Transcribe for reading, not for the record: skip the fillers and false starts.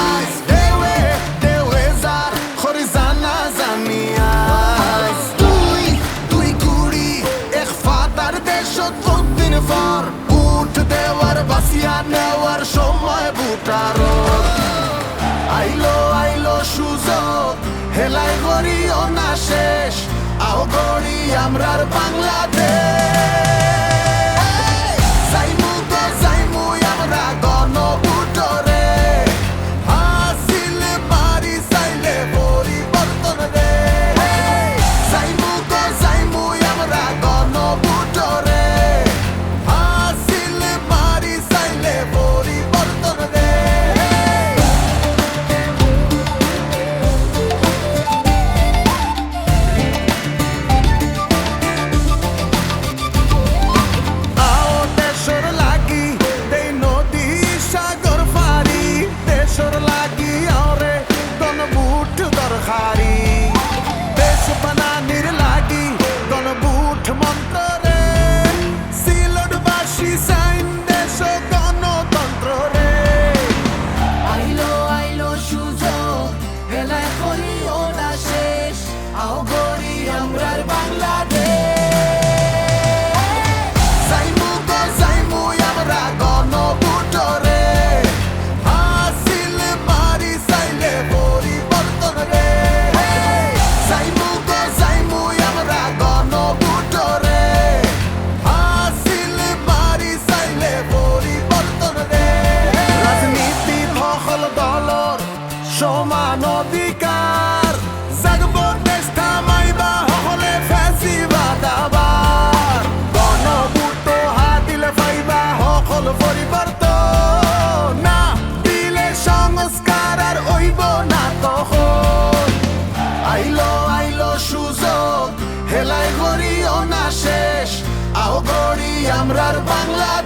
আইস দেওয়ে যার খরি জানা জানি আইস তুই কুড়ি এক ফাতার দেশত কতদিন পর উঠ দেওয়ার বাসিয়া নেওয়ার সময় বুটার আইলো সুযোগ হেলাই গড়িও না শেষ আও গড়ি আমরার বাংলাদেশ সমান অধিকার জাগব দেশ থামাইবা হলে ফ্যাসিবাদ আবার গণভোট হাত দিলে পাইবা সকল পরিবর্তন না দিলে সংস্কার আর হইব না তখন আইলো সুযোগ হেলাই গড়িও না শেষ আও গড়ি আমরার বাংলাদেশ